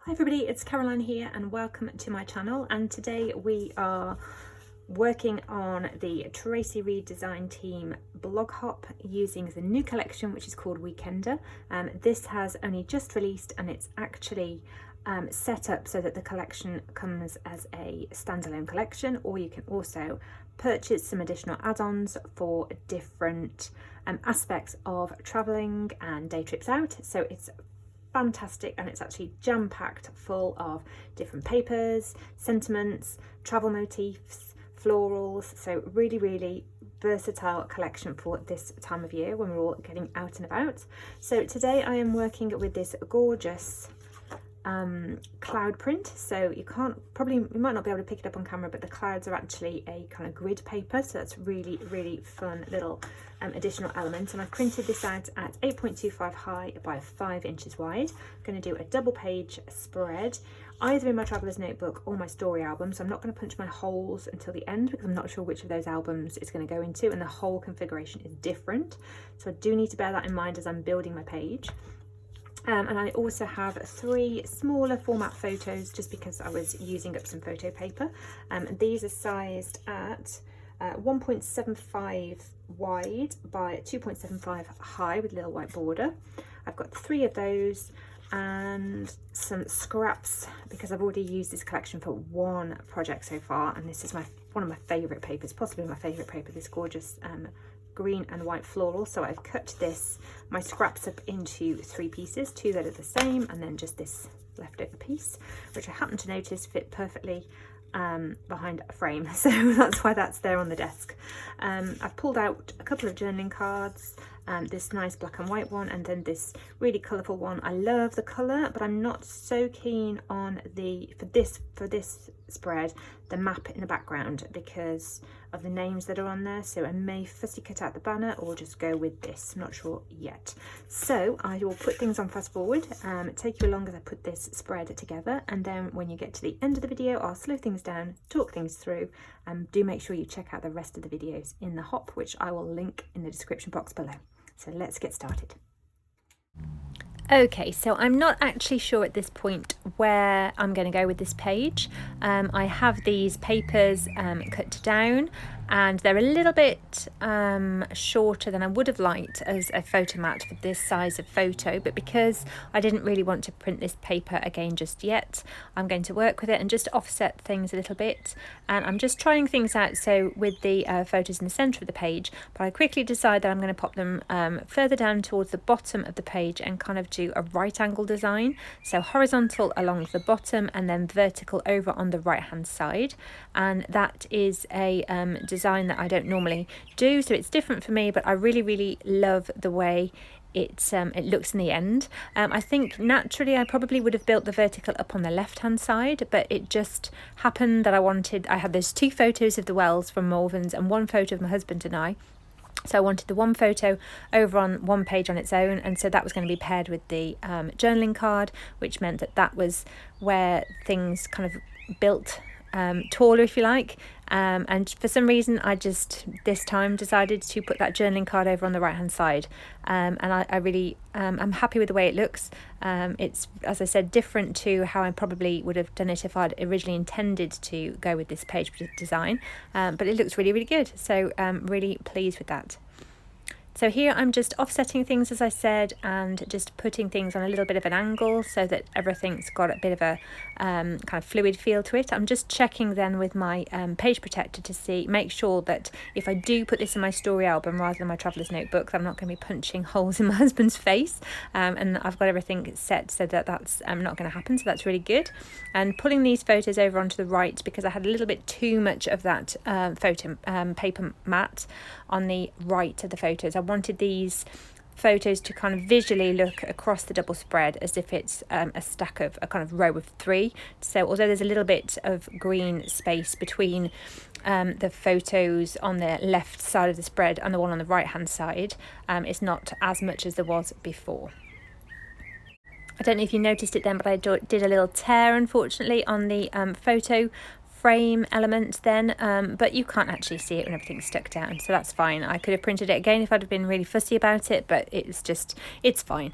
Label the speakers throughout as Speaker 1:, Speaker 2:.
Speaker 1: Hi everybody, it's Caroline here and welcome to my channel, and today we are working on the Traci Design Team blog hop using the new collection which is called Weekender. This has only just released and it's actually set up so that the collection comes as a standalone collection, or you can also purchase some additional add-ons for different aspects of travelling and day trips out. So it's fantastic, and it's actually jam-packed full of different papers, sentiments, travel motifs, florals. So really versatile collection for this time of year when we're all getting out and about. So today I am working with this gorgeous cloud print. So you might not be able to pick it up on camera, but the clouds are actually a kind of grid paper, so that's really fun little additional element. And I've printed this out at 8.25 high by 5 inches wide. I'm going to do a double page spread either in my traveler's notebook or my story album, so I'm not going to punch my holes until the end because I'm not sure which of those albums it's going to go into, and the whole configuration is different, so I do need to bear that in mind as I'm building my page. And I also have 3 smaller format photos just because I was using up some photo paper. These are sized at 1.75 wide by 2.75 high with a little white border. I've got 3 of those and some scraps because I've already used this collection for one project so far, and this is one of my favourite papers, possibly my favourite paper, this gorgeous green and white floral. So I've cut my scraps up into 3 pieces, 2 that are the same and then just this leftover piece, which I happen to notice fit perfectly behind a frame, so that's why that's there on the desk. I've pulled out a couple of journaling cards, this nice black and white one and then this really colourful one. I love the colour, but I'm not so keen on for this spread the map in the background because of the names that are on there, so I may fussy cut out the banner or just go with this, I'm not sure yet. So I will put things on fast forward, take you along as I put this spread together, and then when you get to the end of the video I'll slow things down, talk things through, and do make sure you check out the rest of the videos in the hop, which I will link in the description box below. So let's get started. Okay, so I'm not actually sure at this point where I'm going to go with this page. I have these papers cut down and they're a little bit shorter than I would have liked as a photo mat for this size of photo, but because I didn't really want to print this paper again just yet, I'm going to work with it and just offset things a little bit, and I'm just trying things out so with the photos in the centre of the page, but I quickly decide that I'm going to pop them further down towards the bottom of the page and kind of do a right angle design, so horizontal along the bottom and then vertical over on the right hand side. And that is a design that I don't normally do, so it's different for me, but I really love the way it looks in the end. I think naturally I probably would have built the vertical up on the left hand side, but it just happened that I had those 2 photos of the wells from Malverns and 1 photo of my husband and I. So I wanted the 1 photo over on 1 page on its own, and so that was going to be paired with the journaling card, which meant that was where things kind of built taller, if you like, and for some reason I just this time decided to put that journaling card over on the right hand side, and I really I'm happy with the way it looks. It's, as I said, different to how I probably would have done it if I'd originally intended to go with this page design, but it looks really good, so really pleased with that. So here I'm just offsetting things, as I said, and just putting things on a little bit of an angle so that everything's got a bit of a kind of fluid feel to it. I'm just checking then with my page protector to make sure that if I do put this in my story album rather than my traveller's notebook, I'm not going to be punching holes in my husband's face, and I've got everything set so that that's not going to happen, so that's really good. And pulling these photos over onto the right because I had a little bit too much of that paper mat on the right of the photos. I wanted these photos to kind of visually look across the double spread as if it's a stack of a kind of row of 3. So although there's a little bit of green space between the photos on the left side of the spread and the one on the right hand side, it's not as much as there was before. I don't know if you noticed it then, but I did a little tear unfortunately on the photo frame element then, but you can't actually see it when everything's stuck down, so that's fine. I could have printed it again if I'd have been really fussy about it, but it's fine.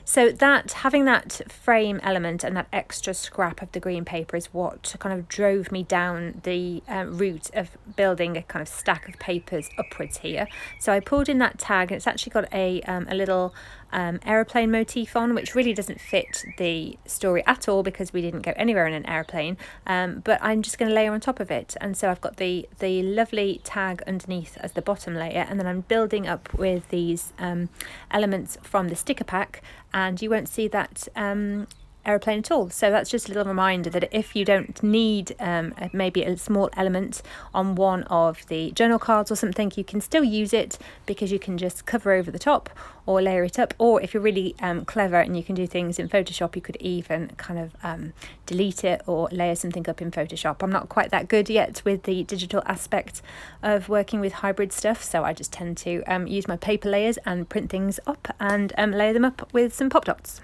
Speaker 1: So that having that frame element and that extra scrap of the green paper is what kind of drove me down the route of building a kind of stack of papers upwards here. So I pulled in that tag, and it's actually got a little aeroplane motif on, which really doesn't fit the story at all because we didn't go anywhere in an aeroplane, but I'm just going to layer on top of it. And so I've got the lovely tag underneath as the bottom layer, and then I'm building up with these elements from the sticker pack, and you won't see that aeroplane at all. So that's just a little reminder that if you don't need maybe a small element on one of the journal cards or something, you can still use it because you can just cover over the top or layer it up. Or if you're really clever and you can do things in Photoshop, you could even kind of delete it or layer something up in Photoshop. I'm not quite that good yet with the digital aspect of working with hybrid stuff, so I just tend to use my paper layers and print things up and layer them up with some pop dots.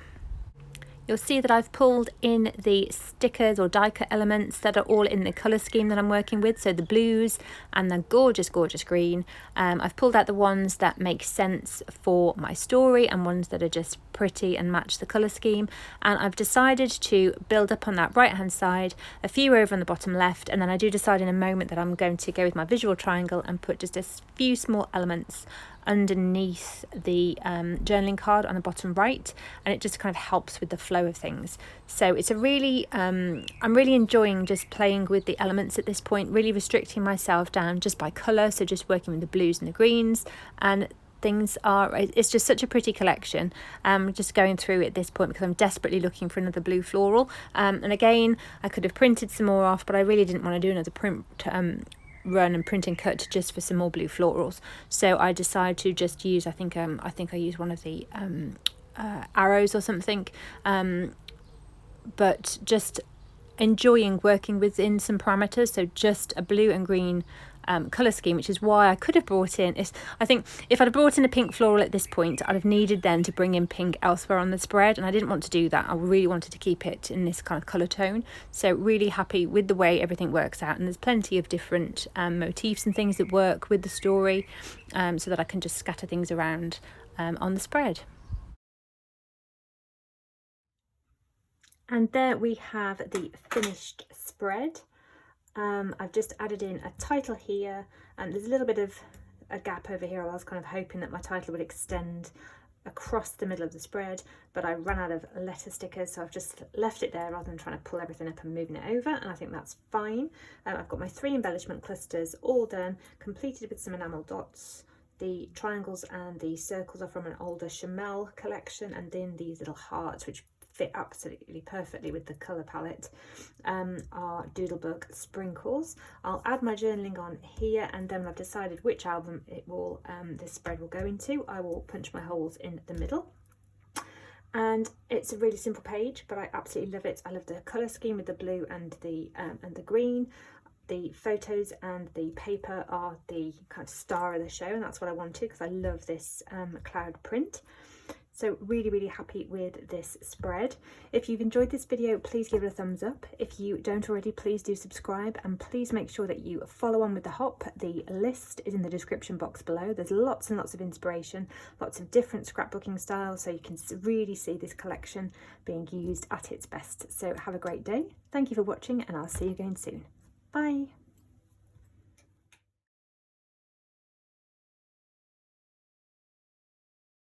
Speaker 1: You'll see that I've pulled in the stickers or die cut elements that are all in the colour scheme that I'm working with, so the blues and the gorgeous green. I've pulled out the ones that make sense for my story and ones that are just pretty and match the colour scheme, and I've decided to build up on that right hand side, a few over on the bottom left, and then I do decide in a moment that I'm going to go with my visual triangle and put just a few small elements underneath the journaling card on the bottom right, and it just kind of helps with the flow of things. So it's a really I'm really enjoying just playing with the elements at this point, really restricting myself down just by colour, so just working with the blues and the greens, and it's just such a pretty collection. Just going through at this point because I'm desperately looking for another blue floral, and again I could have printed some more off, but I really didn't want to do another print run and print and cut just for some more blue florals, so I decided to just use I think I used one of the arrows or something, but just enjoying working within some parameters, so just a blue and green colour scheme, which is why I could have brought in I think if I'd have brought in a pink floral at this point, I'd have needed then to bring in pink elsewhere on the spread, and I didn't want to do that. I really wanted to keep it in this kind of colour tone, so really happy with the way everything works out, and there's plenty of different motifs and things that work with the story, so that I can just scatter things around on the spread. And there we have the finished spread. I've just added in a title here, and there's a little bit of a gap over here. I was kind of hoping that my title would extend across the middle of the spread, but I ran out of letter stickers, so I've just left it there rather than trying to pull everything up and moving it over, and I think that's fine. I've got my 3 embellishment clusters all done, completed with some enamel dots. The triangles and the circles are from an older Chamel collection, and then these little hearts, which fit absolutely perfectly with the colour palette, are Doodlebug sprinkles. I'll add my journaling on here, and then when I've decided which album it will this spread will go into, I will punch my holes in the middle. And it's a really simple page, but I absolutely love it. I love the colour scheme with the blue and the green. The photos and the paper are the kind of star of the show, and that's what I wanted because I love this cloud print. So really happy with this spread. If you've enjoyed this video, please give it a thumbs up. If you don't already, please do subscribe, and please make sure that you follow on with the hop. The list is in the description box below. There's lots and lots of inspiration, lots of different scrapbooking styles, so you can really see this collection being used at its best. So have a great day. Thank you for watching, and I'll see you again soon. Bye.